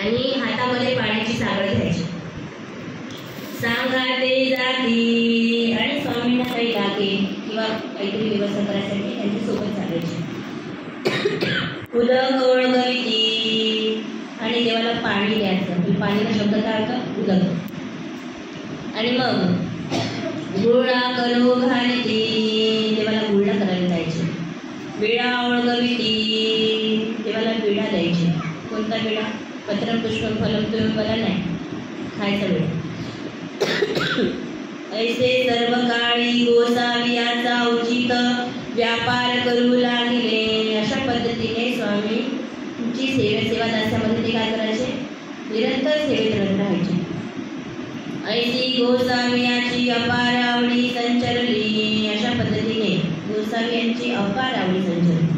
आणि हातामध्ये पाण्याची सागड घ्यायची. सांगाते जाती आणि स्वामींना काही लागे किंवा काहीतरी व्यवस्था करायसाठी त्यांच्या सोबत चालायची. उदक ओळगविती आणि देवाला पाणी द्यायचं. पाणीचा शब्द काय होतं? उदक. आणि मग गुळा करू घालती, देवाला गुळणा करायला जायचे. विडा ओळगविती, देवाला विडा द्यायची. कोणता विडा? पत्रम पुष्पम फलम तुम्ही मला नाही खायचा विडा. ऐसे सर्व काळी गोसावियाचा उचित व्यापार करू लागले. अशा पद्धतीने स्वामींची सेवा दास्यामध्ये ते काय करायचे? निरंतर सेवेत रत राहायचे. ऐसी गोसावियाची अपार आवडी संचरली. अशा पद्धतीने गोसावी यांची अपार आवडी संचरली.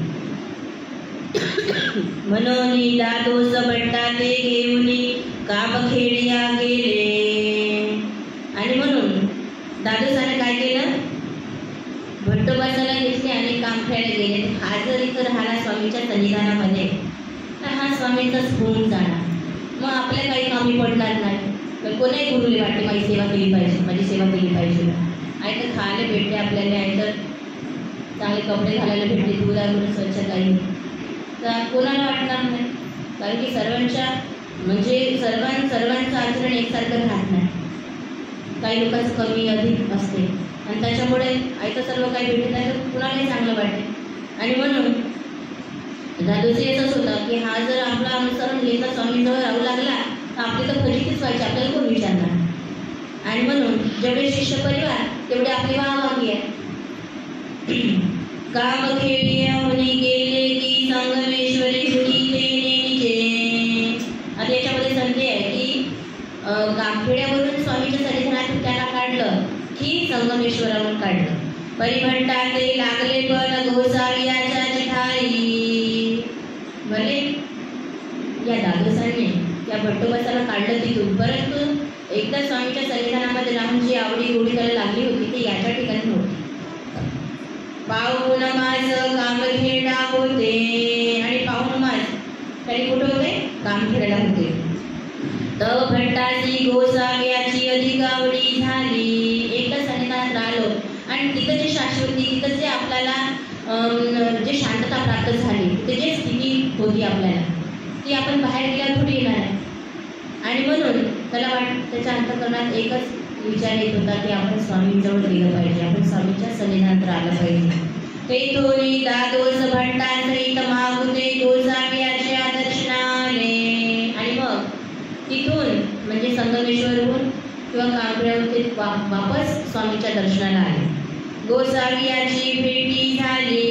म्हणून दादोस भट्टा ते घेऊन कामखेडिया गेले. आणि म्हणून दादोसाने काय केलं? भट्टोबासाला घेतले आणि कामखेड्याला गेले. हा जर इथं राहिला स्वामीच्या सन्निधानामध्ये तर हा स्वामींचाच होऊन जाणार. मग आपल्या काही कमी पडणार नाही. तर कोणाही गुरुले वाटते माझी सेवा केली पाहिजे, माझी सेवा केली पाहिजे. आई तर खायला भेटते आपल्याला, आई तर चांगले कपडे घालायला भेटते, दूध आहे म्हणून स्वच्छ काही तर कोणाला वाटणार नाही. कारण की सर्वांच्या म्हणजे सर्वांचं आचरण एकसारखं राहत नाही. काही लोकांचं कमी अधिक असते आणि त्याच्यामुळे आईचं सर्व काही भेटत आहे तर कुणालाही चांगलं वाटते. आणि म्हणून दादोजी असंच होतं की हा जर आपला अनुसरण घेता स्वामींजवळ राहू लागला तर आपली तर फजितीच व्हायची, आपल्याला कोण विचारणार. आणि म्हणून जेवढे शिष्य परिवार तेवढे आपली वाहवाही आहे. कामखेडिया होणी गेले की संगमेश्वरी नेणीचे. आता याच्यामध्ये संधी आहे की कामखेड्यावरून स्वामीच्या सन्निधानातून त्यांना काढलं की संगमेश्वरावरून काढलं. परिभट्टा ते लागले पण गोसावियाच्या चिठाई. भले या दादोसांनी या भट्टोबासाला काढलं तिथून, परंतु एकदा स्वामीच्या सन्निधानामध्ये राहून जी आवडी गोडी करायला लागली होती ती याच्या ठिकाणी होती. पाहून माझं कामखेडा होते. आणि पाहून माझ तरी कुठे होते? कामखेड्याला होते. तव भट्टाची गोसाव्याची अधिक आवडी झाली. एकदा सन्निधानात राहिलो आणि तिथं जी शाश्वती, तिथं जे आपल्याला जे शांतता प्राप्त झाली, ते जे स्थिती होती आपल्याला ती आपण बाहेर गेल्यावर थोडी येणार आहे. आणि म्हणून त्याला त्याच्या अंतःकरणात एकच विचार येत होता की आपण स्वामींजवळ गेलं पाहिजे, आपण स्वामींच्या सन्निधानात राहिलं पाहिजे. ते थोडी दादोस भट्टांसहित मागुते गोसाव्याच्या दर्शनाने. आणि मग तिथून म्हणजे संगमेश्वरहून किंवा कामखेड्याहून ते वापस स्वामीच्या दर्शनाला आले. गोसावियाची भेटी झाली.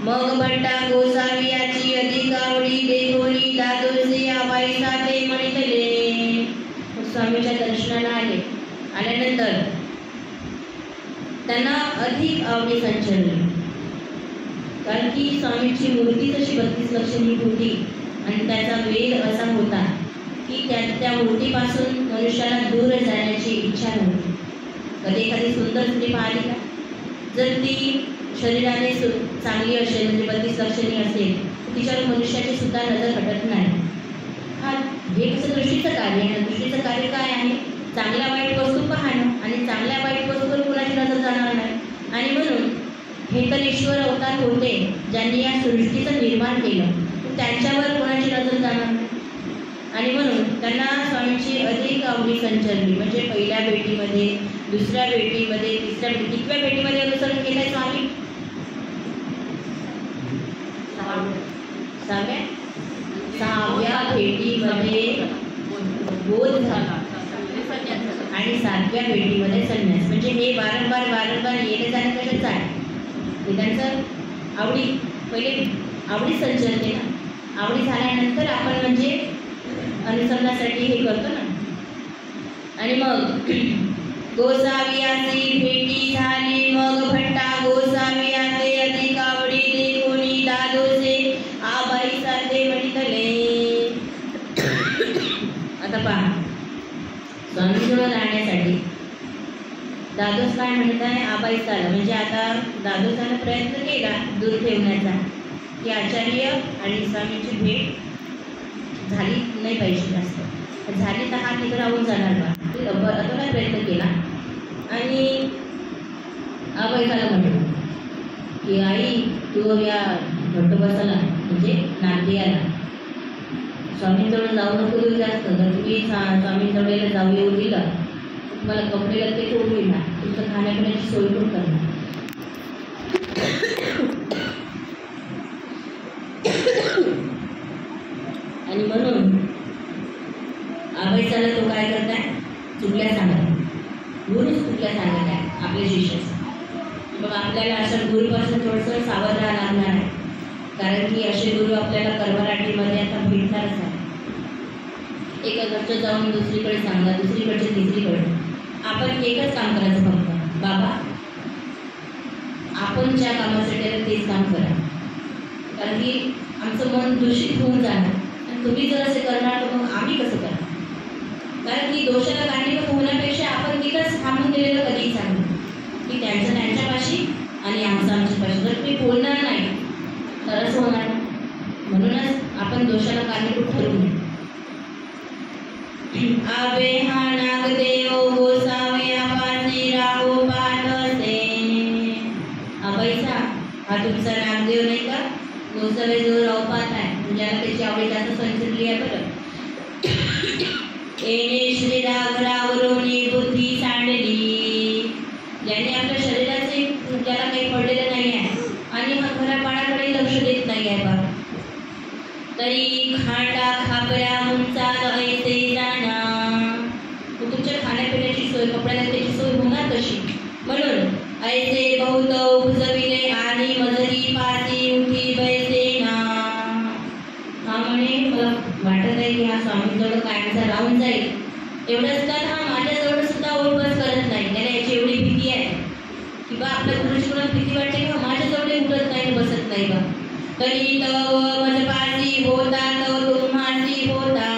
मग भट्टा गोसावियाची अधिक आवडी देखोली दादोसे आबाईसा ते म्हणितले. स्वामीच्या दर्शनाला आले. आल्यानंतर त्यांना अधिक आवडी संचरली. कारण की स्वामींची मूर्ती तशी 32 लक्षणी होती आणि त्याचा वेग असा होता की त्या मूर्तीपासून मनुष्याला दूर जाण्याची इच्छा नव्हती. कधी एखादी सुंदर स्त्री पाहिली का? जर ती शरीराने चांगली असेल म्हणजे 32 लक्षणी असेल तर तिच्यावर मनुष्याची सुद्धा नजर हटत नाही. हा हे कसं दृष्टीचं कार्य आहे. दृष्टीचं कार्य काय आहे? चांगल्या वाईट वस्तू पाहणं आणि चांगल्या वाईट वस्तूवर कुणाची नजर जाणार नाही. आणि म्हणून हे तर ईश्वर अवतार होते ज्यांनी या सृष्टीचं निर्माण केलं, त्यांच्यावर कोणाची नजर जाणार नाही. आणि म्हणून त्यांना स्वामींची अधिक आवडी संचरली. म्हणजे पहिल्या भेटीमध्ये, दुसऱ्या भेटीमध्ये, तिसऱ्या कितव्या भेटीमध्ये अनुसरण केलंय स्वामी? 6व्या भेटीमध्ये बोध झाला आणि 7व्या भेटीमध्ये संन्यास. म्हणजे हे वारंवार येणं जाणं कशाचं आहे? हे त्यांचं आवडी, पहिले आवडी संचरते ना. आवडी झाल्यानंतर आपण म्हणजे अनुसरणासाठी हे करतो ना. आणि मग गोसावियाची भेटी झाली. मग भट्टा गोसावियाचे अधिक आवडी देखोनी दादोसे आबाईसा ते म्हणितले. आता पहा, स्वामीजवळ राहण्यासाठी दादोस काय म्हणत आहे? आबाईसाला. म्हणजे आता दादोसाने प्रयत्न केला दूर ठेवण्याचा की आचार्य आणि स्वामींची भेट झाली नाही नाही पाहिजे जास्त. झाली तर हात इकडे राहून जाणार बा. आता काय प्रयत्न केला आणि आबाईला म्हटलं की आई तू या भट्टोबासाला म्हणजे नांदियाला स्वामींजवळ जाऊ नको देऊ जास्त. जर तुम्ही स्वामींजवळला जाऊ येऊ दिलं तुम्हाला कपडे लागते ठेवून येणार, तुमचं खाण्यापिण्याची सोय पण करणार. आणि म्हणून आबाईचाला तो काय करताय, चुकल्या सांगत, गुरुच चुकल्या सांगत आहे आपल्या शिष्याचं. मग आपल्याला अशा गुरुपासून थोडंसं सावध राहावं लागणार आहे, कारण की असे गुरु आपल्याला कर्मराठीमध्ये आता भेटणारच आहे. एका गोष्ट जाऊन दुसरीकडे सांगा, दुसरीकडचे तिसरीकडे. आपण एकच काम करायचं फक्त, बाबा आपण ज्या कामासाठी तेच काम करा, कारण की आमचं मन दूषित होऊन जाणार आणि तुम्ही जर असे करणार तर मग आम्ही कसं करणार. कारण की दोषाला कारणीभूत होण्यापेक्षा आपण तिथंच थांबून दिलेलं कधीही चांगलं, की त्यांचं त्यांच्यापाशी आणि आमचं आमच्यापाशी. जर तुम्ही बोलणार नाही तरच होणार. म्हणूनच आपण दोषाला कारणीभूत ठरवू नये. आबे हा नागदेव गोसावे आपासी राहो पानसे. आबाईचा हा तुमचा नागदेव नाही का, गोसावे जो रावपात आहे, ज्याला त्याची आवडी जास्त संचितली आहे. बरं येणे श्री रावरोनी बुद्धी सांडली, ज्याने आपल्या शरीराचे त्याला काही पडलेलं नाही आहे आणि हा घराबाळाकडे लक्ष देत नाही आहे. बा तरी खांडा खापऱ्या उंचा ऐसे जाणा. तुमच्या खाण्यापिण्याची सोय, कपड्याला त्याची सोय होणार कशी. म्हणून ऐसे बहुत उपजविले आणि मजरी पासी उठी बैसे ना. हा म्हणे मला वाटत आहे की हा स्वामींजवळ कायमचा राहून जाईल. एवढंच तर हा माझ्याजवळ सुद्धा ओळखच करत नाही. त्याला याची एवढी भीती आहे की बा आपल्या गुरुची कोणाला भीती वाटते का माझ्याजवळ उठत नाही बसत नाही. बा तरी तव मजपासी होता तव तुम्हासी होता.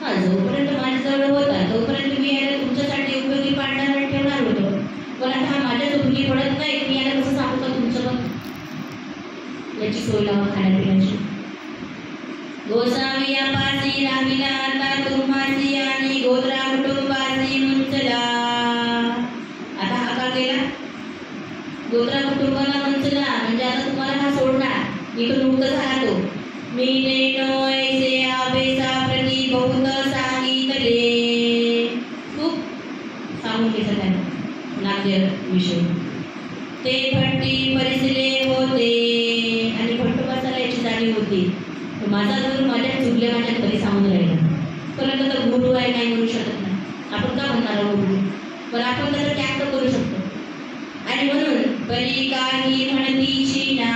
हा जोपर्यंत माझ्याजवळ होता तोपर्यंत मी याला तुमच्यासाठी उपयोगी पाडणार ठेवणार होतो. पण आता हा माझ्याच उपयोगी पडत नाही, मी याला कसं सांगू का तुमचं पण याची सोय लावा खाण्यापिण्याची. गोसावी आपासी राहिला आता तुम्हासी आणि गोत्रा कुटुंबासी मुंचला. आता हा का केला, गोत्रा कुटुंबाला मुंचला म्हणजे आता तुम्हाला हा सोडणार, इथून मुक्त झाला तो. मी नेनो ऐसे आबेसा प्रति बहुत सांगितले. खूप सांगून घेतलं त्याने नागदेव विषयी. ते भट्टी परिसले होते आणि भट्टोबासाला याची जाणीव होती. माझा गुरु माझ्या चुकले माझ्या कधी सांगून राहिला, परंतु तर गुरु आहे नाही म्हणू शकत नाही. आपण का म्हणणार गुरु, पण आपण त्याचा त्याग तर करू शकतो. आणि म्हणून बरी काही म्हणतीची ना.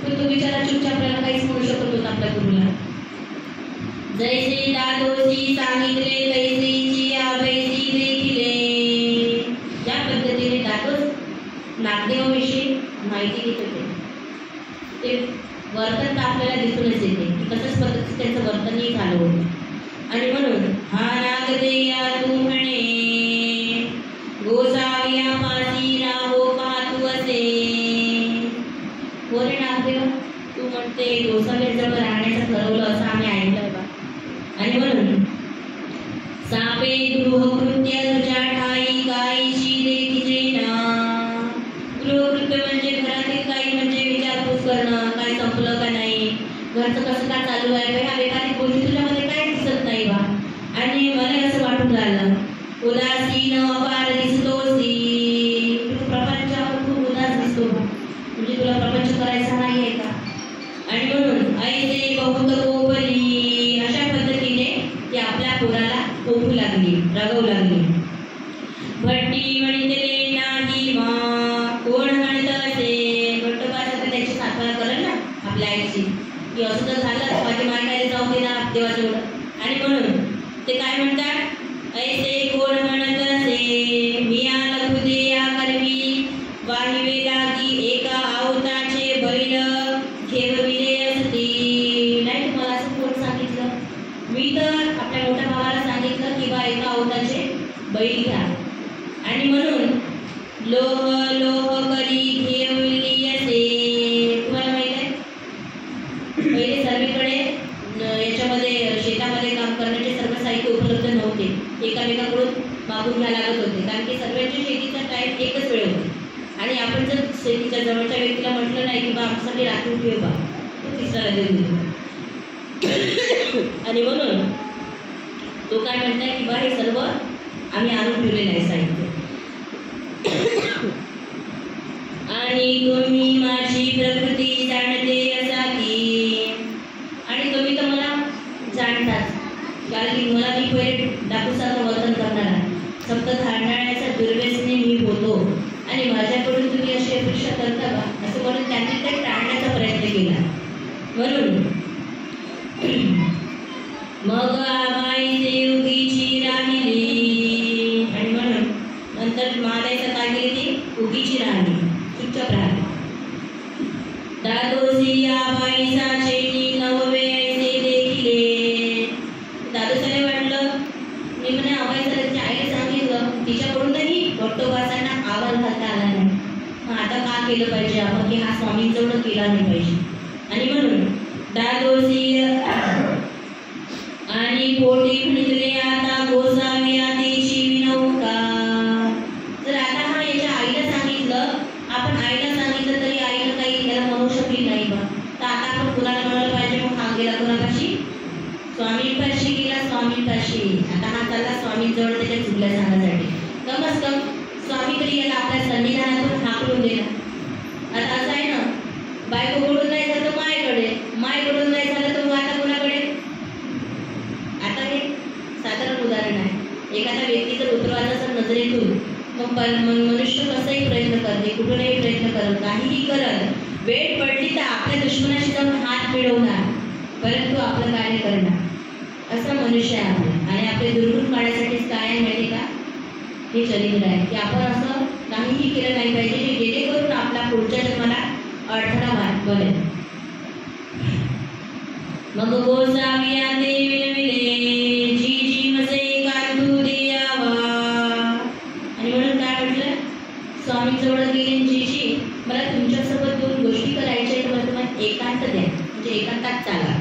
पण तो बिचारा चुपचाप आपल्याला काहीच म्हणू शकत होता आपल्या गुरुला. जैसे दादोशी सांगितले तैसेची आबैसी देखिले. ज्या पद्धतीने दादोस नागदेवाविषयी माहिती घेत होते ते वर्तन तर आपल्याला दिसूनच येते की तसंच पद्धतीचं त्यांचं वर्तनही झालं होतं. आणि म्हणून हा नागदेया तू म्हणे गोसाविया पासी राहो पाहतू असे. बोले नागदेव तू म्हणते गोसाव्याजवळ राहण्याचं ठरवलं असं आम्ही ऐकलं बा. आणि म्हणून सापे गृहकृत्य तुझ्या ठाई गायीची देखील ना. गृहकृत्य म्हणजे घरातील काही म्हणजे विचारपूस करणं, काय संपलं का नाही, घरचं कसं काय चालू आहे, काही एखादी गोष्टी तुझ्यामध्ये काय दिसत नाही बा. आणि मला असं वाटून राहिलं उदासीन अपार दिसतोसी. तू प्रपंचावर खूप उदास दिसतो बा, म्हणजे तुला प्रपंच करायचा नाही आहे का. आणि म्हणून ऐसे बहुत कोपली. अशा पद्धतीने ती आपल्या पोराला कोपू लागली, रागवू लागली. भट्टी म्हणते नाही मा. कोण म्हणत असे, भट्टोबाचा तर त्याची साखर करेल ना आपल्या आईची की असं तर झालं माझी मायकाला जाऊ देणार देवाजवळ. आणि म्हणून ते काय म्हणतात, ऐसे कोण म्हणत असे मिया लखुदेया करवी वाहिवे लागी एका आवताचे बैल घेवविले असती. नाही तुम्हाला असं कोण सांगितलं, मी तर आपल्या मोठ्या भावाला सांगितलं की बा एका आवताचे बैल घ्या. आणि म्हणून लोह लोह करी घेवली असे. तुम्हाला माहित आहे पहिले सर्वीकडे याच्यामध्ये वागून घ्यायला लागत होते, कारण की सर्वांच्या शेतीचा टाईम एकच वेळ होते. आणि आपण जर शेतीच्या जवळच्या व्यक्तीला म्हटलं नाही की बा आमच्यासाठी राखून ठेव बा, तो तिसऱ्याला देऊन देतो. आणि म्हणून तो काय म्हणताय की बा हे सर्व आम्ही आणून ठेवलेलं आहे साहित्य. आणि तुम्ही माझी प्रकृती जाणते असा की, आणि तुम्ही तर मला जाणताच, कारण की मला मी पहिले डाकूसारखं वर्तन करणार, फक्त धारणाऱ्याचा दुर्व्यसनी मी होतो आणि माझ्याकडून तुम्ही अशी अपेक्षा करता का, असं म्हणून त्यांनी ते टाळण्याचा प्रयत्न केला. म्हणून मग आबाई देवगीची राहिली, आणि म्हणून नंतर महादाईचं काय केली ती उगीची राहिली, चुपचाप राहिली. दादोसी आबाईचा चैनी नववे ऐसे देखिले. दादोसाने वाटलं, मी म्हणे आबाईचा त्याच्या आईला सांगितलं, तिच्याकडूनही भट्टोबासांना आवाज घालता आला नाही. आता का केलं पाहिजे आपण की हा स्वामींजवळ केला नाही पाहिजे. आणि म्हणून दादोसी आणि पोटी म्हणले आता गोसावी आदेशी विनवका. जर आता हा याच्या आईला सांगितलं, आपण आईला सांगितलं तरी आईला काही याला म्हणू शकली नाही बा, तर आता आपण कुणाला म्हणायला पाहिजे. मग हा गेला कुणापाशी, स्वामींपाशी गेला, स्वामींपाशी. आता हा चालला स्वामींजवळ त्याच्या चुकल्या सांगण्यासाठी. कमच कम स्वामी तरी याला आपल्या सन्निधानातून हाकलून दिला. आता असं आहे ना, बायकोकडून नाही झालं तर मायकडे, मायकडून नाही झालं तर मग आता कुणाकडे. आता हे साधारण उदाहरण आहे. एखादा व्यक्ती जर उतरवायचा असेल नजरेतून, मग मनुष्य कसंही प्रयत्न करते, कुठूनही प्रयत्न करत, काहीही करत, वेळ पडली तर आपल्या दुश्मनाशी जाऊन हात मिळवणार, परंतु आपलं कार्य करणार, असं मनुष्य आहे आपलं. आणि आपले दुर्गुण काढण्यासाठीच काय आहे माहिती का, हे चरित्र आहे की आपण असं काहीही केलं नाही पाहिजे जेणेकरून आपला पुढच्या जन्माला अडथळा बनेल. मग गोसावी आते विनविले जी जी मसे कांतू द्यावा. आणि म्हणून काय म्हटलं, स्वामींजवळ गेले जीजी मला तुमच्यासोबत दोन गोष्टी करायच्या आहेत, मला तुम्हाला एकांत द्या, म्हणजे एकांतात चाला.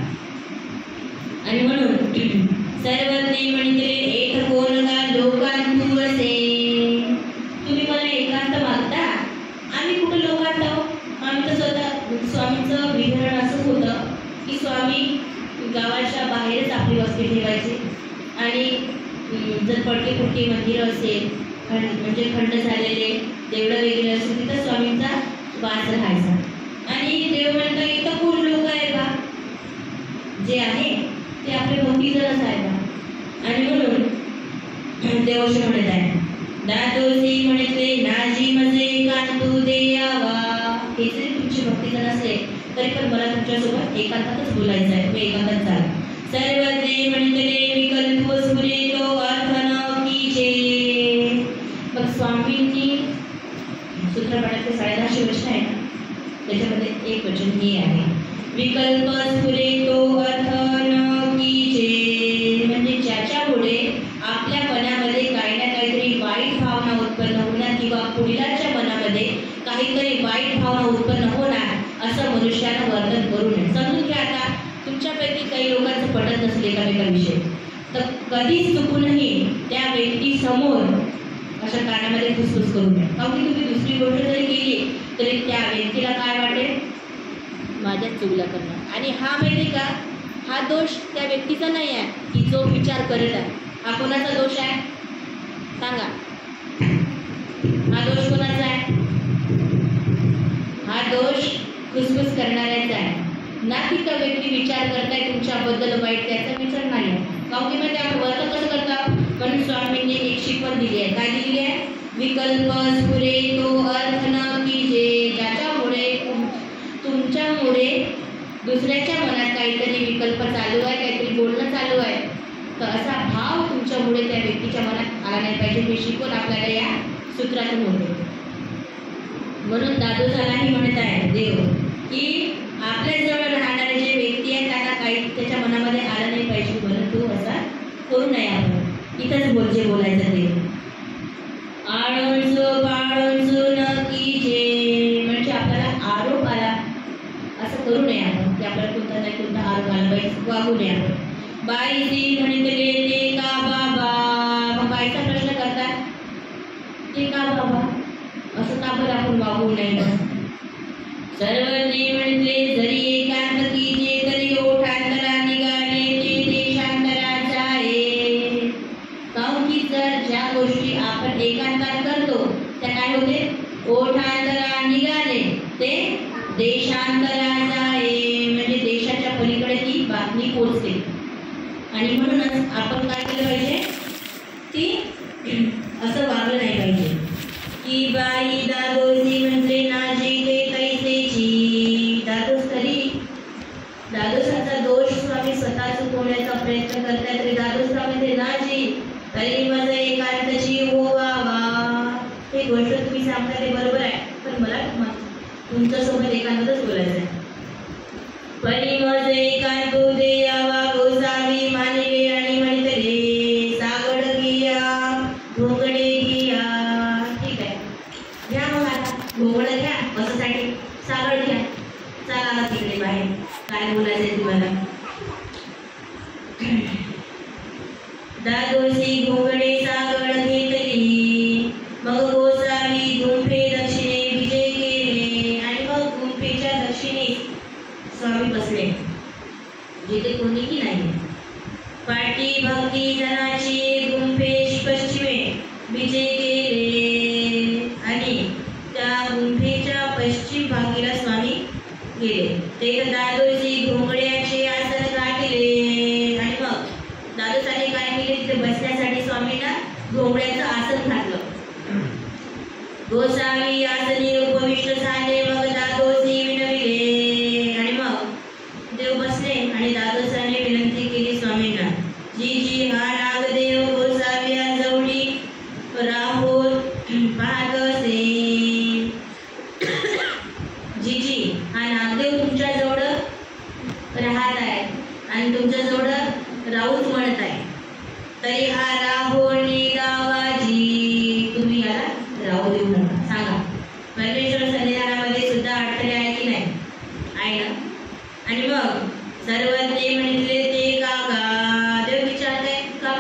आणि म्हणून सर्वज्ञ म्हणते एक कोण का लोकांतू असे. तुम्ही मला एकांत मागता, आम्ही कुठं लोकांत आहोत. आम्ही तर स्वतः स्वामींचं विहरण असं होतं की स्वामी गावाच्या बाहेरच आपली वस्ती ठेवायची, आणि जर पडकी पुटकी मंदिरं असेल, म्हणजे खंड झालेले देवळं वगैरे असेल, तिथं स्वामींचा वास राहायचा. आणि देव म्हणतं इथं कोण लोक आहे बा, जे आहे ते आपले भक्तीजनच आहे बा. आणि म्हणून देवशी म्हणत आहे दादोसी म्हणते नाजी मजे कांतू देयावा. हे जरी तुमची भक्तीजन असेल तरी पण मला तुमच्यासोबत एकांतातच बोलायचं आहे, तुम्ही एकांतात चाल. सर्वज्ञ म्हणते विकल्प सुरे तो अर्थ न कीजे. मग स्वामींनी सूत्रपाठाचे 650 वचन आहे ना, त्याच्यामध्ये एक वचन हे आहे विकल्प स्फुरे तो अर्थ न कीजे. म्हणजे ज्याच्यामुळे आपल्या मनामध्ये काही ना काहीतरी वाईट भावना उत्पन्न होणार किंवा पुढीलाच्या मनामध्ये काहीतरी वाईट भावना उत्पन्न होणार, असं मनुष्यानं वर्तन करू नये. समजून घ्या, आता तुमच्यापैकी काही लोकांचं पटत नसेल एकामेकांविषयी, तर कधीच चुकूनही त्या व्यक्तीसमोर अशा कारणामध्ये फुसफुस करू नये. कारण की तुम्ही दुसरी गोष्ट जरी केली तरी त्या व्यक्तीला काय वाटेल, माझ्याच चुगला करणार. आणि हा माहिती का, हा दोष त्या व्यक्तीचा नाही आहे की जो विचार करत आहे. हा कोणाचा दोष आहे सांगा, हा दोष कोणाचा आहे. हा दोष फुसफुस करणाऱ्याचा आहे, ना की त्या व्यक्ती विचार करताय तुमच्याबद्दल वाईट, त्याचा विचार नाही आहे. कारण की म्हणजे आपण वर्तन कसं करता. म्हणून स्वामींनी एक शिकवण दिली आहे. काय दिली आहे, विकल्प स्फुरे तो अर्थ न कीजे. ज्याच्यामुळे तुमच्यामुळे दुसऱ्याच्या मनात काहीतरी विकल्प चालू आहे, काहीतरी बोलणं चालू आहे, तर असा भाव तुमच्यामुळे त्या व्यक्तीच्या मनात आला नाही पाहिजे. हे शिकवण आपल्याला या सूत्रातून होते. म्हणून दादोसालाही म्हणत आहे देव की आपल्याजवळ राहणारे जे व्यक्ती आहेत त्यांना काही त्याच्या मनामध्ये आलं नाही पाहिजे, परंतु असा करू नये. आपण इथंच बोलायचं ते आळोंचो बाळोंचो न कीजे. म्हणजे आपल्याला आरोप आला असं करू नये आपण, की आपल्याला कोणता नाही कोणता आरोप आला पाहिजे, वागू नये आपण. बाईजी म्हटले ते का बाबा. मग बाईचा प्रश्न करतात ते का बाबा, असं का बरं आपण वागू नये. सर्वज्ञ म्हटले जरी एकांतकीचे तरी ओठांतरा निघाले ते देशांतराचा आहे. काऊन की जर ज्या गोष्टी आपण एकांतात करतो त्या काय होते, ओठांतरा निघाले ते देशांतराचा आहे. म्हणजे देशाच्या पलीकडे ती बातमी पोहोचते. आणि म्हणूनच आपण काय केलं पाहिजे की असं वागलं नाही पाहिजे की बाई दादोजी म्हटले नाजी ते कैसेची. दादोस तरी दादोसाचा दोष स्वामी स्वतः चुकवण्याचा प्रयत्न करतात तरी दादोस म्हणजे नाजी तरी माझं एकांतची हो वा. हे गोष्ट तुम्ही सांगता ते बरोबर आहे, पण मला तुमच्यासोबत एकांतच बोलायचं आहे. परी माझं एकांत दे यावा गोसावी मानवे आणि म्हणतले सागड घिया घोंगडे घिया. ठीक आहे, घ्या मग आता घोंगडं घ्या बसासाठी, सागड घ्या, चला तिकडे बाहेर काय बोलायचंय तुम्हाला. दादोशी घोंगडे सागड घेतली मग गोसावी गुंफे दक्षिणे विजय केले. आणि मग गुंफेच्या दक्षिणे स्वामी बसले जिथे कोणीही नाही. पाटी भक्ती जनाची गुंफेश पश्चिमे विजय केले आणि त्या गुंफेच्या पश्चिम भागीला स्वामी गेले. ते दादोजी घोंगड्याचे आसन गाठले आणि मग दादोसाने काय केले, तिथे बसण्यासाठी स्वामींना घोंगड्याचं आसन घातलं. गोसावी आसनी उपविष्ट झाले मग दादोजी विनविले. आणि मग देव बसले आणि दादोसाने विनंती केली स्वामींना, जी जी हा नागदेव गोसावी जवळी राहोत पाहत असे. जी जी हा नागदेव तुमच्या जवळ राहत आहे आणि तुमच्या जवळ राहूच म्हणत आहे, तरी हा राहो निगावाजी तुम्ही याला राहू देऊ नका. सांगा परमेश्वर सन्निधानामध्ये सुद्धा अडथळे आहे की नाही, आहे ना. आणि मग सर्वज्ञ म्हटले ते काका. देव विचारते का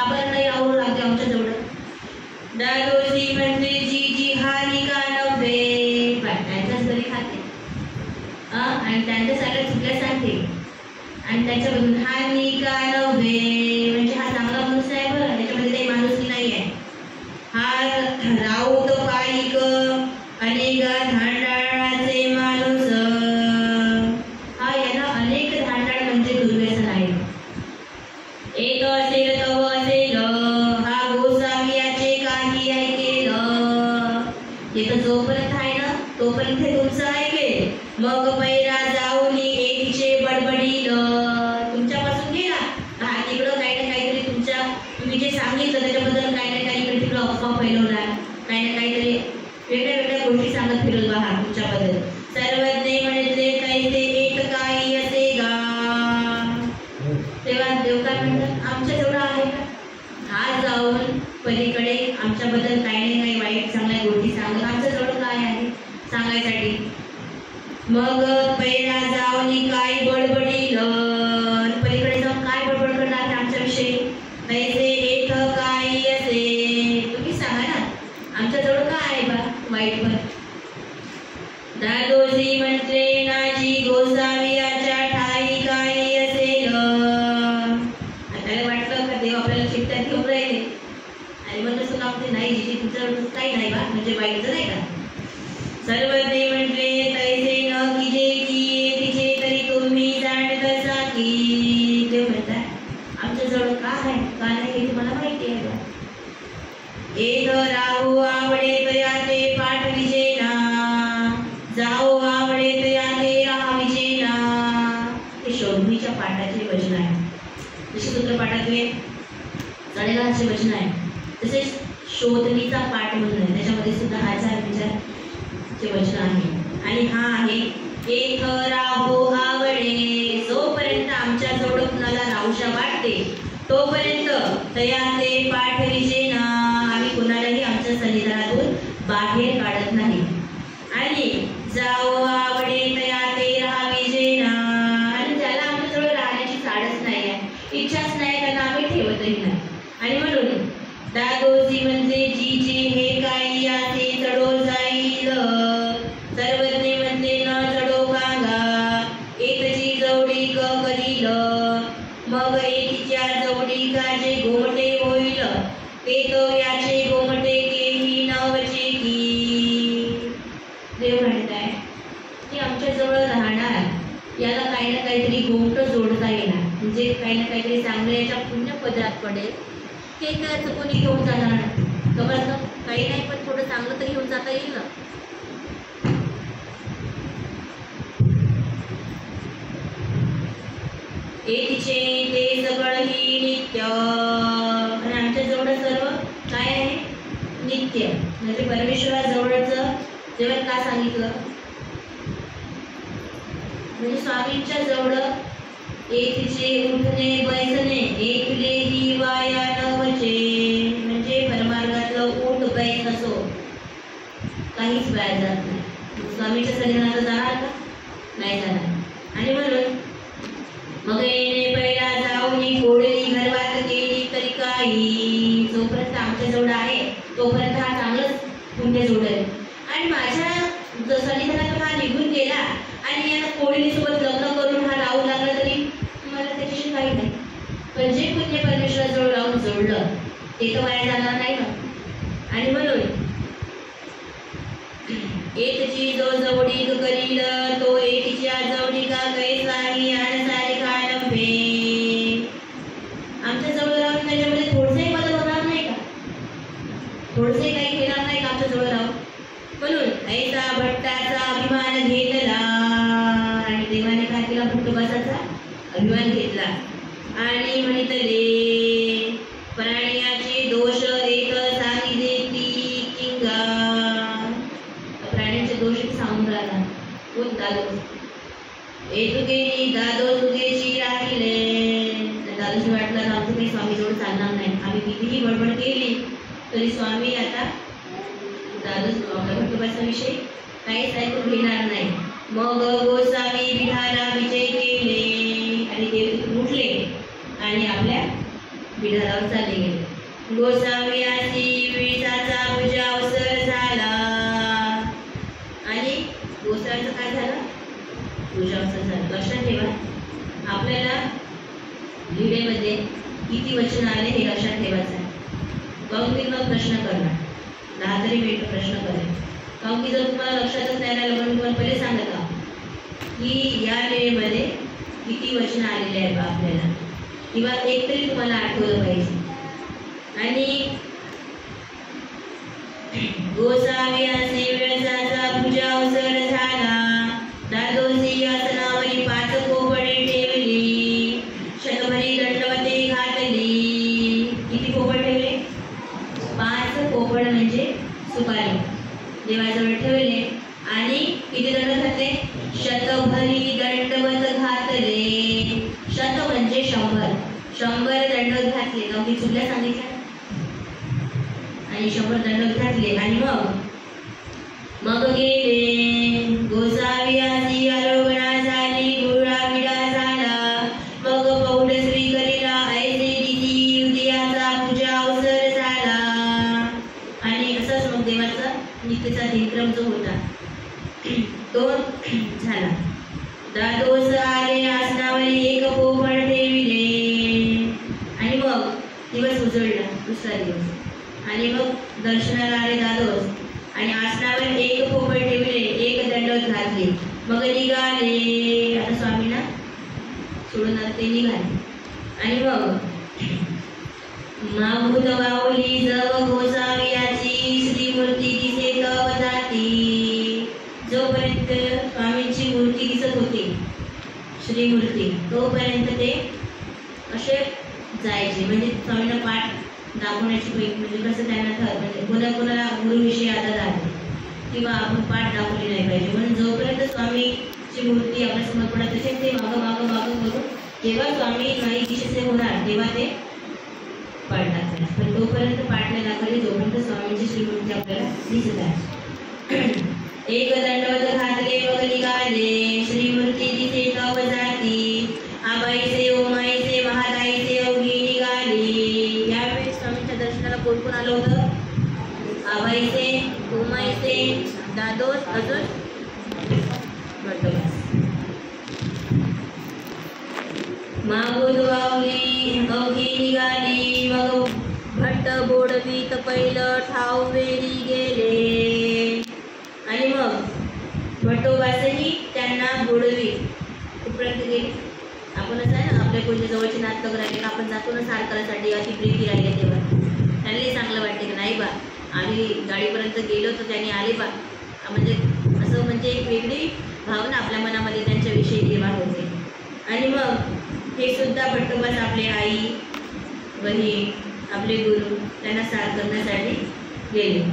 बरं नाही राहू लागते आमच्या जवळ. दादोजी म्हणते जी जी हा निका नव्हे. त्यांच्याच घरी खाते आणि त्यांच्या सगळ्या चुकल्या सांगते आणि त्याच्याबद्दल हा निका नव्हे म्हणजे हा चांगला माणूस आहे बरं, त्याच्यामध्ये काही माणूसकी नाही आहे. हा राऊत पाईक अनेक धांडाळाचे माणूस. हा याला अनेक धांडाळ म्हणजे दुर्व्यसन आहे. एक असेल तव असेल हा गोसावी याचे काही ऐकेलं. इथं जोपर्यंत आहे ना तोपर्यंत तुमचं ऐकेल. मग पैरा जाऊन एकीचे बडबडील. तुमच्यापासून गेला हा तिकडं काही ना काहीतरी तुम्ही जे सांगितलं त्याच्याबद्दल काही ना काहीतरी तिकडं अफवा फैलवणार, काही ना काहीतरी वेगळ्या वेगळ्या गोष्टी सांगत फिरत बघा तुमच्याबद्दल. सर्वज्ञ म्हणले तैसे एक काही असे गा. तेव्हा देव काय म्हणतात, आमच्या जवळ आहे का, हा जाऊन पलीकडे आमच्याबद्दल काही नाही काही वाईट चांगल्या गोष्टी सांगत आमच्या जवळ काय आहे सांगायसाठी. मग पैरा जाऊन काय बडबडील, पलीकडे जाऊन काय बडबड करणार आमच्याविषयी. तैसे एक काही असे तुम्ही सांगा ना आमच्याजवळ काय आहे बा वाईट. पण दादोजी म्हटले नाजी गोसावी याच्या ठाई काही असेल. त्याला वाटलं का देव आपल्याला चिठ्ठ्यात घेऊन राहिले आणि मग तसं काम ते नाही जिथे तुमचं काही नाही बा म्हणजे वाईटचं नाही का. सर्वज्ञ म्हटले तैसे न किजे की तिचे तरी तुम्ही जाणतसा की. देव म्हणतात आमच्याजवळ का आहे का नाही हे तुम्हाला माहिती आहे का. एक राहू आवडे तया ते पाठ विजेना, जाओ आवडे तया ते राहा विजेना. हे शोधणीच्या पाठाचे वचन आहे. जसे सूत्रपाठातले 4.5 वचन आहे तसेच शोधणीचा पाठ म्हणून आहे, त्याच्यामध्ये सुद्धा आचार विचारचे वचन आहे. आणि हा आहे एक राहो आवडे. जोपर्यंत आमच्या जवळ कुणाला राहूशा वाटते तोपर्यंत तया ते पाठ विजेना. आम्ही कुणालाही आमच्या सन्निधानातून बाहेर काढत नाही. आणि जाओ आवडे तया ते राहा विजेना. आणि ज्याला आमच्याजवळ राहण्याची साडच नाही आहे इच्छाच नाही त्यांना आम्ही ठेवतही नाही. आणि म्हणून दादोजी म्हणजे जी जे हे काही याचे चढो जाईल सर्वज्ञ म्हणजे न चढो कांगा एकची जवडी क करील मग एकीच्या जवडी का जे गोमटे होईल ते तो याचे गोमटे केही नवचे की. देव म्हणताय की आमच्या जवळ राहणार याला काही ना काहीतरी गोमट जोडता येणार म्हणजे काही ना काहीतरी चांगलं याच्या पुण्य पदरात पडेल. हे काय कोणी घेऊन जाणार नाही खबर काही नाही पण थोडं चांगलं तरी घेऊन जाता येईल ना. एकीचे ते सगळं ही नित्य आणि आमच्या जवळ सर्व काय आहे नित्य म्हणजे परमेश्वराजवळचं जेव्हा का सांगितलं म्हणजे स्वामींच्या जवळ एकचे उठणे बैसणे एकले ही वाया नवचे म्हणजे परमार्गातलं उठ बैस असो काहीच वाया जात नाही. स्वामीच्या सन्निधानात जाणार का नाही जाणार. आणि म्हणून मग येणे पहिला जाऊनी कोडली घरवात केली तरी काही जोपर्यंत आमच्या जवळ आहे तोपर्यंत हा चांगलंच पुण्य जोडेल. आणि माझ्या सन्निधानात हा निघून गेला आणि याला कोडलीसोबत लग्न करून हा राहू लागला तरी मला त्याच्याशी काही नाही. पण जे पुण्य परमेश्वराजवळ राहून जोडलं ते तर वाया जाणार नाही ना. आणि म्हणून एकची जो जवडी करील तो एकीच्या जवडी का कैसाही आणि सारी काढंबे. आमच्या जवळ राहून त्याच्यामध्ये थोडंसंही बदल होणार नाही का थोडंसंही काही घेणार नाही का आमच्या जवळ राहून. म्हणून ऐसा भट्टाचा अभिमान घेतला आणि देवाने काय केला भट्टोबाचा अभिमान घेतला आणि म्हणितले प्राण्याचे दोष एक सांगितले ती किंगा. प्राण्यांचे दोष सांगून राहिला कोण दादो एतुकेनी दादो तुकेची राहिले. दादोशी वाटलं ना आमचं काही स्वामीजवळ चालणार नाही आम्ही कितीही बडबड केली तरी स्वामी आता दादो भट्टोबाचा विषय काहीच ऐकून घेणार नाही. मग गोसावी बिढाला विजय केले आणि ते उठले आणि आपल्या बिढारावर चालले गेले. गोसावी अशी विळीचा पूजा अवसर झाला आणि गोसाव्याचं काय झालं पूजा अवसर झालं. लक्षात ठेवा आपल्याला लिहिण्यामध्ये किती वचन आले हे लक्षात ठेवायचं आहे. काहून मी मग प्रश्न करणार 10 तरी मिनिट प्रश्न करेल. काहून की जर तुम्हाला लक्षातच नाही राहिलं म्हणून तुम्हाला पहिले सांगत आहोत की या वेळेमध्ये किती वचन आलेले आहेत आपल्याला किंवा एक तरी तुम्हाला आठवलं पाहिजे. आणि गोसाव्याचे वेळचा पूजा अवसर झाला. दादोजी आसनावरी 5 पोपळे ठेवली शतभरी दंडवते घातली. किती पोपळ ठेवले 5 पोपळ म्हणजे सुपारी देवाजवळ ठेवले आणि किती दंड घातले शतभरी दंडवत घातले. शत म्हणजे 100 दंड घातले नक्की चुकल्या सांगितल्या आणि 100 दंड घातले. आणि मग गेले गोसाव्याची आरोगणा झाली गुळा विडा झाला. मग पौढ श्री करीला ऐसे रीती उदयाचा पूजा अवसर झाला. आणि असंच मग देवाचा नित्यचा दिनक्रम जो होता तो झाला. दादोस आले आसनावरी 1 पोपळ ठेविले आणि मग दिवस उजळला दुसरा दिवस. आणि मग दर्शनाला आले दादोस आणि आसनावर 1 पोपळ ठेवले 1 दंडवत घातले. मग निघाले आता स्वामींना सोडून ते निघाले. आणि मग माभूत वावली जव गोसाव्याची श्रीमूर्ती दिसे तव जाती. जोपर्यंत स्वामींची मूर्ती दिसत होती श्रीमूर्ती तोपर्यंत ते असे जायचे म्हणजे स्वामींना पाठ दाखवण्याची म्हणजे कसं त्यांना म्हणजे कोणाला गुरुविषयी आदर आहे किंवा आपण पाठ दाखवली नाही पाहिजे म्हणून जोपर्यंत स्वामीची मूर्ती आपल्यासमोर पडत असेल ते मागं करून जेव्हा स्वामी नाही दिशेचे होणार तेव्हा ते पाठ दाखवणार. पण तोपर्यंत पाठ नाही दाखवली जोपर्यंत स्वामींची श्रीमूर्ती आपल्याला दिसत आहे. 1 दंडवत घातले मग निघाले श्रीमूर्ती दिसे तव जाती. आबाईचे ओमाईचे महादाईचे दादोस अजून भट्टोबास. मागून वावली अवघी निघाली मग भट्ट बोडवीत पहिलं ठाव वेळी गेले. आणि मग भट्टोबासही त्यांना बोडवी कुठपर्यंत गेली. आपणच आहे ना आपल्या कोणत्या जवळचे नाटक राहिले का आपण जातो ना सारखरासाठी अति प्रीती राहिले तेव्हा त्यांनी चांगलं वाटते की नाही बा आम्ही गाडीपर्यंत गेलो तर त्यांनी आले बा म्हणजे असं म्हणजे एक वेगळी भावना आपल्या मनामध्ये त्यांच्याविषयी निर्माण होते. आणि मग हे सुद्धा भट्टोबास आपले आई बहीण आपले गुरु त्यांना साथ करण्यासाठी गेले.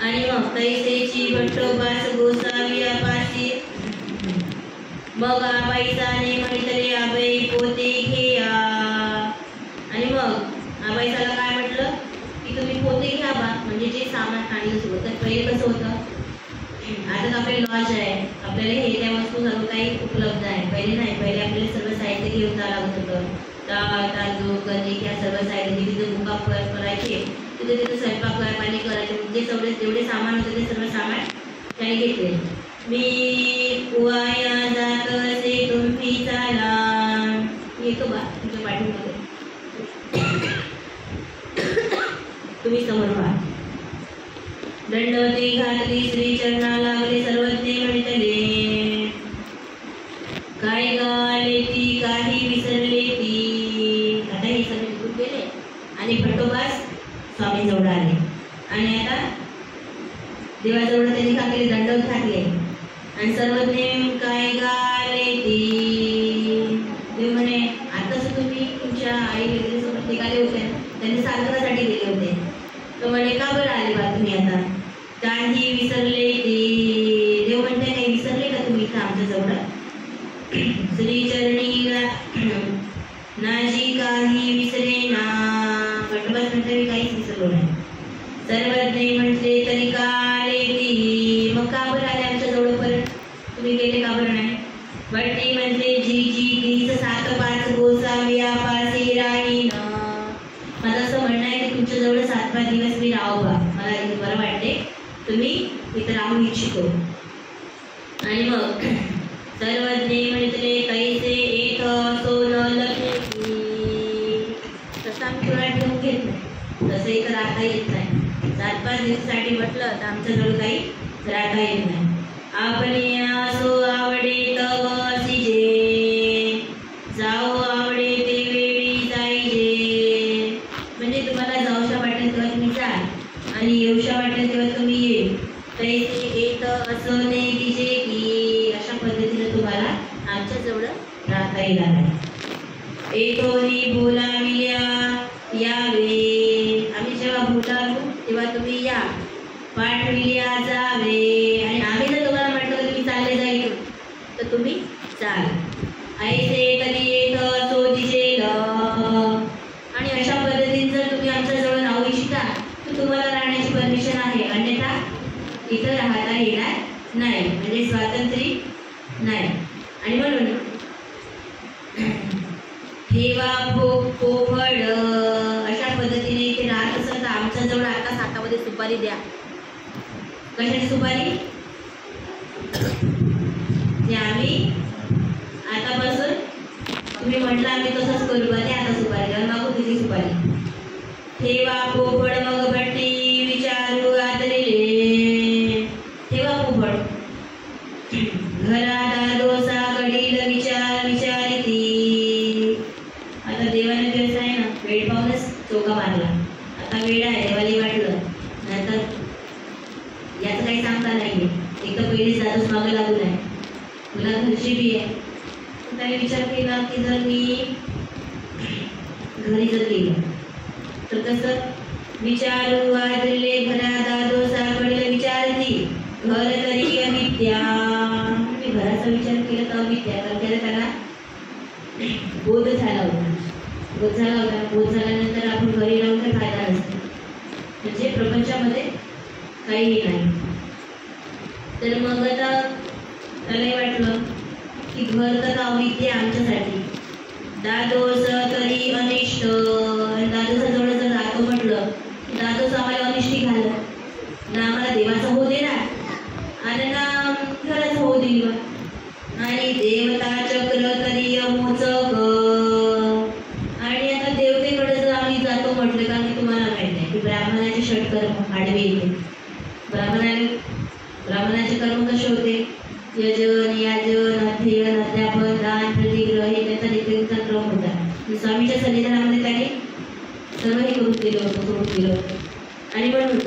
आणि मग तैसेची भट्टोबास गोसावियापाशी मग आबाईसाने म्हटले आबाई पोते घेया. आणि मग आबाईसाला काय म्हटलं की तुम्ही पोते घ्या बा म्हणजे जे सामान आणलं सोबत. तर पहिले कसं होतं आता तर आपले लॉज आहे आपल्याला हे त्या वस्तू सर्व काही उपलब्ध आहे. पहिले नाही पहिले आपल्याला सर्व साहित्य घेऊन जावं लागत होतं. डाळ तांदूळ कणिक या सर्व साहित्य तिथे मुका करायचे तिथे स्वयंपाक पाणी करायचे म्हणजे जेवढे सामान होते ते सर्व सामान त्याने घेतले. मी वाया जात असे तुम्ही चाला येतो बा तुमच्या पाठीमध्ये तुम्ही समोर व्हा. दंडवती घातली श्री चरणा लागले सर्वज्ञ म्हटले काय गाले ती काही विसरले ती. आता हे सर्व निघून गेले आणि भट्टोबास स्वामींजवळ आले. आणि आता देवाजवळ त्यांनी काय केले दंडवत घातले आणि सर्वज्ञ काय गाले ती. देव म्हणे आताच तुम्ही तुमच्या आई वगैरे सोबत निघाले होते त्यांनी साधनासाठी गेले होते तर म्हणे का बरं आले बा तुम्ही आता काही विसरले ती. देव म्हणते काही विसरले का तुम्ही इथं आमच्या जवळ श्रीचरणी नाजी काही विसरे ना. भट्टोबास म्हणते मी काहीच विसरलो नाही. सर्वज्ञ म्हटले तरी का आले ती मग का बरं आले आमच्या जवळपर्यंत तुम्ही गेले का बरं नाही. भट्टी म्हणते जी जी 7-5 गोसावियापाशी राहीन. माझं असं म्हणणं आहे की तुमच्या जवळ 7-5 दिवस मी राहू बा मला इथे बरं वाटते तुम्ही इथं राहू इच्छितो. आणि मग सर्वज्ञ म्हटले कैसे एक सोन लगे तसं आम्ही तुला ठेवून घेत नाही तसं इथं राहता येत नाही. 7-5 दिवसासाठी म्हटलं तर आमच्याजवळ काही राहता येत नाही. आपण असो आवडे तव सिजे जाओ आवडे ते वेळी जाईजे. म्हणजे तुम्हाला जाऊशा वाटेल तेव्हा तुम्ही जाल आणि येऊशा वाटेल तेव्हा तुम्ही ये. तैसे येत असं नाही दिजे की अशा पद्धतीने तुम्हाला आमच्याजवळ राहता येणार नाही. एकोनी बोलाविल्या यावे आम्ही जेव्हा बोलावू तेव्हा तुम्ही या. पाठविल्या जावे आणि आम्ही जर तुम्हाला म्हटलं की तुम्ही चालले जाईल तर तुम्ही चाल. ऐसे तरी येत असो दिसेल. आणि अशा पद्धतीने जर तुम्ही आमच्याजवळ राहू इच्छिता तर तुम्हाला राहण्याची परमिशन आहे अन्यथा इथं राहता येणार नाही म्हणजे स्वातंत्र्य नाही. आणि म्हणून ठेवा पोफड अशा पद्धतीने इथे राहत असेल तर आमच्याजवळ आता हातामध्ये सुपारी द्या. कशाची सुपारी ते आम्ही आतापासून तुम्ही म्हटलं आम्ही तसंच करू बा ते आता सुपारी द्या मागू तिची सुपारी. ठेवा पोफड मग भट्टी विचारू आदरिले. ठेवा पोफड घरा दादोसा कडील विचार विचारिती. आता देवाने दिवस आहे ना वेळ पाहूनच चोका मारला. आता वेळ आहे देवाला वाटलं नंतर याचं काही सांगता नाहीये. एक तर पहिली जातच मागे लागू नाही तुला घरची बी आहे. त्याने विचार केला की जर मी घरी जर गेलो तर कसं विचारू आदरले घरा दादोसा कडील विचारती घर तरी अविद्या. मी घराचा विचार केला तर अविद्या कारण त्याला बोध झाला होता. बोध झाल्यानंतर आपण घरी राहून तर फायदा नसतो म्हणजे प्रपंचामध्ये काहीही नाही. तर मग आता त्याला वाटलं की घर तर अविद्या आमच्यासाठी दादोस तरी अनिष्ट. दादोसाजवळ जर राहतो म्हटलं दादोस आम्हाला अनिष्टी घालत ना आम्हाला देवाचं होऊ देणार मोचक. आणि आता देवतेकडे जर आम्ही जातो म्हटलं का की तुम्हाला माहिती आहे की ब्राह्मणाचे षटकर्म आडवे येते. ब्राह्मणाचे कर्म कसे होते? यजन, याजन, अध्ययन, अध्यापन, दान, प्रतिग्रह हे त्याचा रीतीचा क्रम होता. स्वामीच्या सन्निधानामध्ये त्याने सर्व हे करून दिलं होतं, सोडून दिलं होतं. आणि म्हणून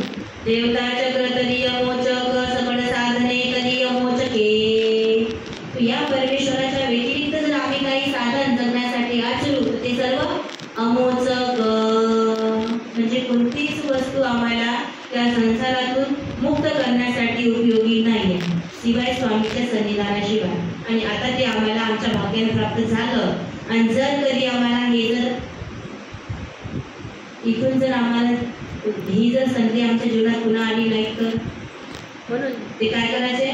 देवताचक्र तदीय मोचक, सकळ साधने तदीय मोचके. या परमेश्वराच्या व्यतिरिक्त जर आम्ही काही साधन जगण्यासाठी आचरू तर ते सर्व अमोचक, म्हणजे कोणतीच वस्तू आम्हाला त्या संसारातून मुक्त करण्यासाठी उपयोगी नाही शिवाय स्वामीच्या सन्निधानाशिवाय. आणि आता ते आम्हाला आमच्या भाग्याने प्राप्त झालं. आणि जर कधी आम्हाला हे जर इथून जर आम्हाला ही जर संधी आमच्या जीवनात पुन्हा आली नाही तर म्हणून ते काय करायचे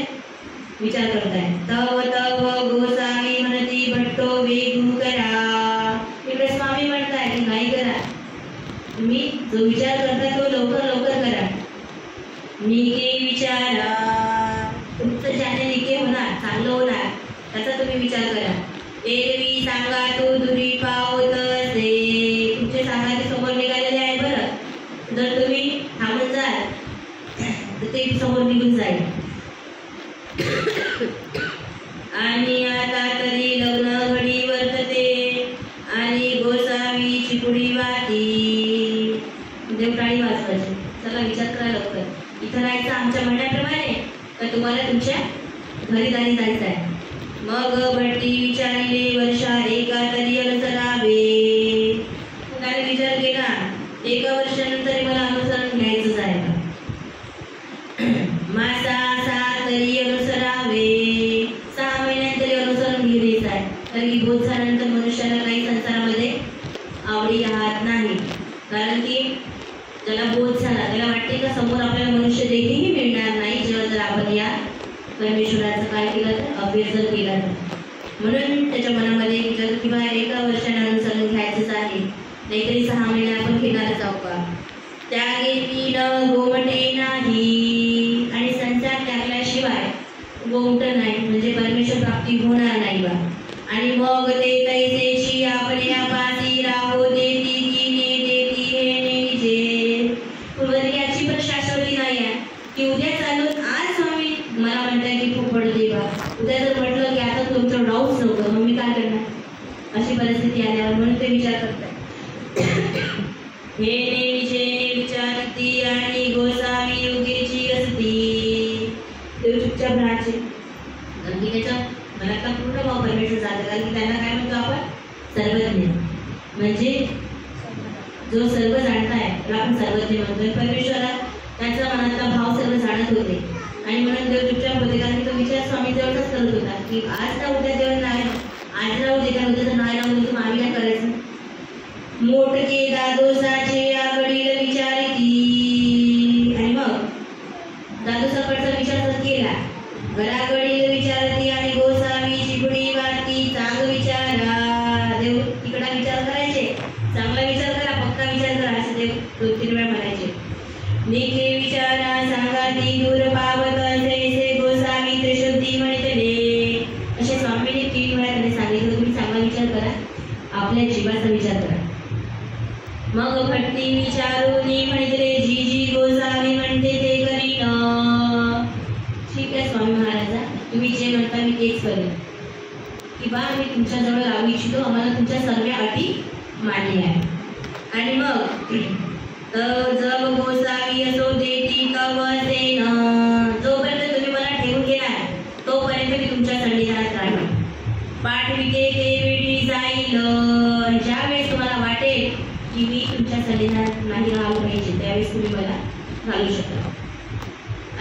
विचार करताय. तव तव गोसावी म्हणती भट्टो वेगू करा. इकडे स्वामी म्हणताय की नाही करा, तुम्ही जो विचार करताय तो लवकर लवकर करा. मी के विचारा, तुमचं ज्याने निके होणार, चांगलं होणार त्याचा तुम्ही विचार करा. एरवी सांगा तो दुरी पावत असे. तुमचे सांगायचे समोर निघालेले आहे बरं. जर तुम्ही थांबून जाल तर ते समोर निघून जाईल. आणि आता तरी लग्न घडी वर्तते आणि गोसावी चिपुडी वाती. देवटाळी वाजवायची. चला विचार करा लवकर. इथं राहायचं आमच्या म्हणण्याप्रमाणे तर तुम्हाला तुमच्या घरी दारी जायचं आहे. मग भट्टी विचारिले वर्षा एका तरी अनुसरावे. त्याने विचार केला एका वर्षानंतर मला अनुसरण घ्यायचंच आहे का. मासा 6 तरी अनुसरावे. 6 महिन्यात तरी अनुसरण घेण्याचं आहे. कारण की बोध झाल्यानंतर मनुष्याला काही संसारामध्ये आवडी राहत नाही. कारण की ज्याला बोध झाला त्याला वाटते का समोर आपल्याला मनुष्य देखील मिळणार नाही जेव्हा जर आपण या परमेश्वराचं काय केलं तर अभ्यास जर केला तर. म्हणून त्याच्या मनामध्ये विचार की बा एका वर्षाने अनुसरण घ्यायचंच आहे, नाहीतरी 6 महिने आपण घेणारच आहोत का. त्यागे न गोमटे नाही. आणि संसार त्यागल्याशिवाय गोमट नाही म्हणजे परमेश्वर प्राप्ती होणार नाही बा. आणि मग ते तैसेची आपण या पासी राहो देती की ने देती हे निजे. याची पण शाश्वती नाही आहे की उद्या चालून आज स्वामी मला म्हणताय की खूप पडते बा. उद्या जर म्हटलं की आता तुमचं डाऊट नव्हतं मग मी काय करणार, अशी परिस्थिती आल्यावर. म्हणून ते विचार करताय. हे निजे विचारती आणि गोसावी योगीची असती. देव चुपचाप राहायचे. कारण की त्याच्या मनातला पूर्ण भाव परमेश्वर जातं. कारण की त्यांना काय म्हणतो आपण सर्वज्ञ, म्हणजे जो सर्व जाणताय त्याला आपण सर्वज्ञ म्हणतोय. परमेश्वरात त्यांचा मनातला भाव सर्व जाणत होते आणि म्हणून देव चुपचाप होते. कारण तो विचार स्वामी जवळच करत होता की आज ना उद्या जेव्हा नाही आज राहू दे का उद्या तर नाही राहू दे, आम्ही काय करायचं. मोठके दादोसाचे आगडील विचारती. आणि मग दादोसाकडचा विचार जर केला घराकडील विचारती आणि गोसावी चिपडी वारती. चांग विचारा. देव तिकडा विचार करायचे, चांगला विचार करा, पक्का विचार करा असे देव 2-3 वेळा म्हणायचे. निके विचारा सांगाती दूर पावत असे गोसावी त्रिशुद्धी म्हणते. असे स्वामीने 3 वेळा त्याने सांगितलं तुम्ही चांगला विचार करा, आपल्या जीवाचा विचार करा. मग भट्टी विचारून म्हणते जी जी गोसावी म्हणते ते करीन. ठीक आहे स्वामी महाराजा, तुम्ही जे म्हणता मी तेच करेन. की बा मी तुमच्याजवळ राहू इच्छितो, आम्हाला तुमच्या सर्व अटी मान्य आहे. आणि मग जब गोसावी असो देती तव सेन. जोपर्यंत तुम्ही मला ठेवून घेणार तोपर्यंत मी तुमच्या सन्निधानात राहील. पाठविते ते वेळी जाईल. ज्यावेळेस तुम्हाला वाटेल की मी तुमच्या सन्निधानात नाही राहू पाहिजे त्यावेळेस तुम्ही मला घालू शकता.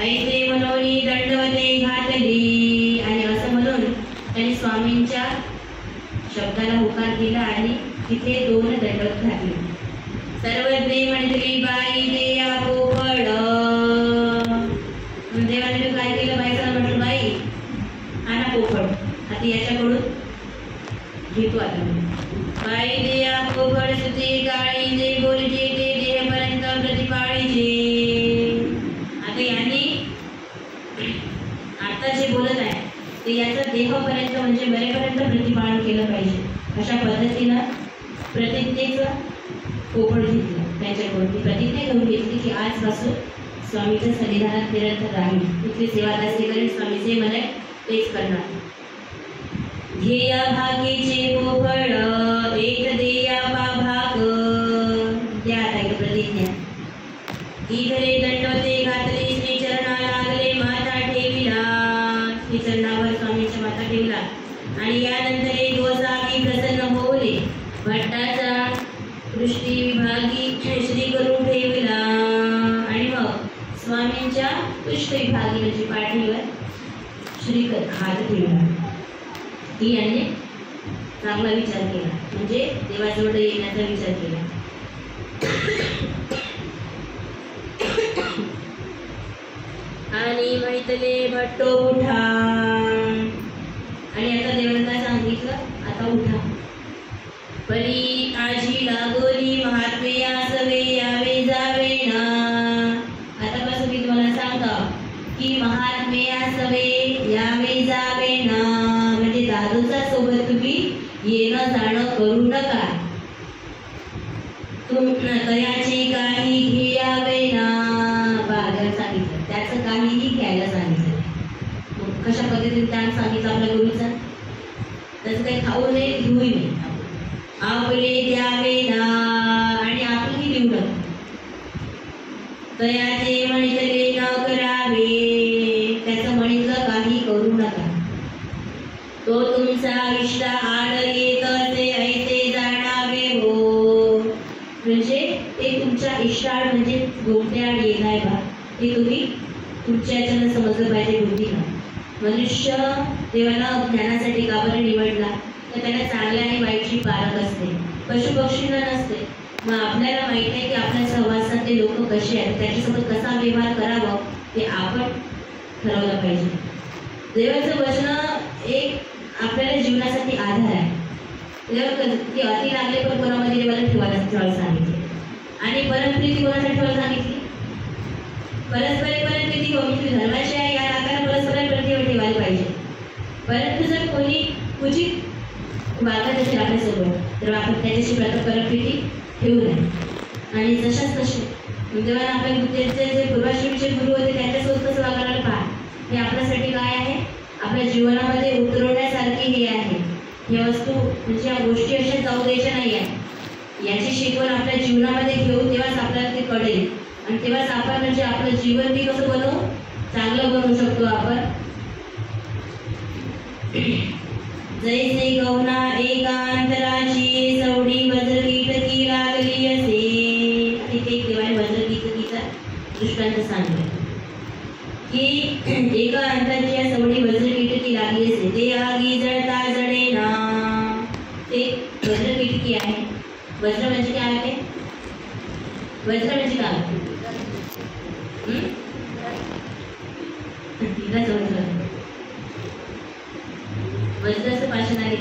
ऐसे मनोनी दंडवते घातली. आणि असं म्हणून त्यांनी स्वामींच्या शब्दाला होकार दिला आणि तिथे 2 दंडवत घातले. सर्वज्ञ म्हणतली बाई दे या पोपड. देवाने काय केलं बाईला म्हटलं बाई आणा पोपड, आता याच्याकडून घेतो. आता बाई दे या पोपड सुते काळी जे बोलते ते देहपर्यंत प्रतिपाळीचे. आता यांनी आता जे बोलत आहे ते याचं देहपर्यंत म्हणजे मरेपर्यंत प्रतिपालन केलं पाहिजे. अशा पद्धतीनं प्रतिज्ञेचं पोपट घेतलं. त्यांच्याकडून ती प्रतिज्ञा घेऊन घेतली की आजपासून स्वामीच्या सन्निधानात निरंतर राहील, तिथली सेवा दासी करेल, स्वामी जे म्हणे तेच करणार. ध्येया भागीचे पोपळ एक देया पाभाग, त्या आता प्रतिज्ञा. इधरे दंडवते घातले श्री चरणा लागले माता ठेविला, श्री चरणावर स्वामीच्या माता ठेवला. आणि यानंतर एक गोसावी प्रसन्न होले, भट्टाचा दृष्टी विभागी श्री करून ठेवला. आणि मग स्वामींच्या पृष्ठ विभागी म्हणजे पाठीवर श्री हात ठेवला. ती यांनी चांगला विचार केला, म्हणजे देवाजवळ येण्याचा विचार केला. आणि म्हटले भट्टो उठा. आणि आता देवाने काय सांगितलं, आता उठा. परी आजी लागोली महात्म्या सवे यावे जावे ना. आता कसं मी तुम्हाला सांगतो की महात्म्या सवे यावे जावे ना, म्हणजे दादूच्या सोबत तुम्ही येणं जाणं करू नका. तयाचे काही घ्यावे ना, बाजारात सांगितलं त्याचं काहीही घ्यायला सांगितलं. कशा पद्धतीने त्यानं सांगितलं आपल्या गुरुचा, त्याचं काही खाऊ नये घेऊही नये, आपले द्यावे ना आणि आपलेही देऊ नका. तयाचे म्हणले न करावे, त्याचं म्हणलं काही करू नका. तो तुमचा इष्ट आड येत असे ऐसे जाणावे हो, म्हणजे ते तुमच्या इष्टाळ म्हणजे कोणत्या आड येत आहे बा, ते तुम्ही तुमच्या याच्यानं समजलं पाहिजे. बुद्धीला मनुष्य देवाला ज्ञानासाठी का बरं निवडला, तर त्याला चांगल्या आणि वाईटची पारख असते, पशुपक्षींना नसते. मग आपल्याला माहित आहे की आपल्या सहवासात ते लोक कसे आहेत, त्याच्यासोबत कसा व्यवहार करावा ते आपण ठरवलं पाहिजे. देवाचं वचन एक आपल्याला जीवनासाठी आधार आहे. ते अति लागले पण कोणामध्ये देवाला ठेवायला सांगितले. आणि परमप्रीती कोणासाठी ठेवायला सांगितली, परस्परी म्हणजे धर्माची आहे या नात्याला परस्पर प्रतिमा ठेवायला पाहिजे. परंतु जर कोणी उचित वागत असेल आपल्यासोबत तर आपण त्याच्याशी परप्रीती ठेवू नये. आणि जशाच तसे देवाला आपल्या बुद्धीचे जे पूर्वाश्रमीचे गुरु होते त्यांच्यासोबत कसं वागायला पहा, हे आपल्यासाठी काय आहे, आपल्या जीवनामध्ये उतरवण्यासारखी हे आहे. या वस्तू म्हणजे या गोष्टी अशा जाऊ द्यायच्या नाही आहे. याची शिकवण आपल्या जीवनामध्ये घेऊ, तेव्हाच आपल्याला ते कळेल. आणि तेव्हाच आपण म्हणजे आपलं जीवन बी कसं बनवू, चांगलं बनवू शकतो आपण. जैसे गौना एकांतराची सवडी वज्रकीटकी लागली असे. तिथे देवाने वज्रकीटकीचा दृष्टांत सांगितलं की एका अंताची या सवडी वज्रकीटकी लागली असे, ते आगी जळता जडे ना. ते वज्रकीटकी आहे. वज्र म्हणजे काय आहे, वज्र म्हणजे काय, वज्राचं भाषण आहे.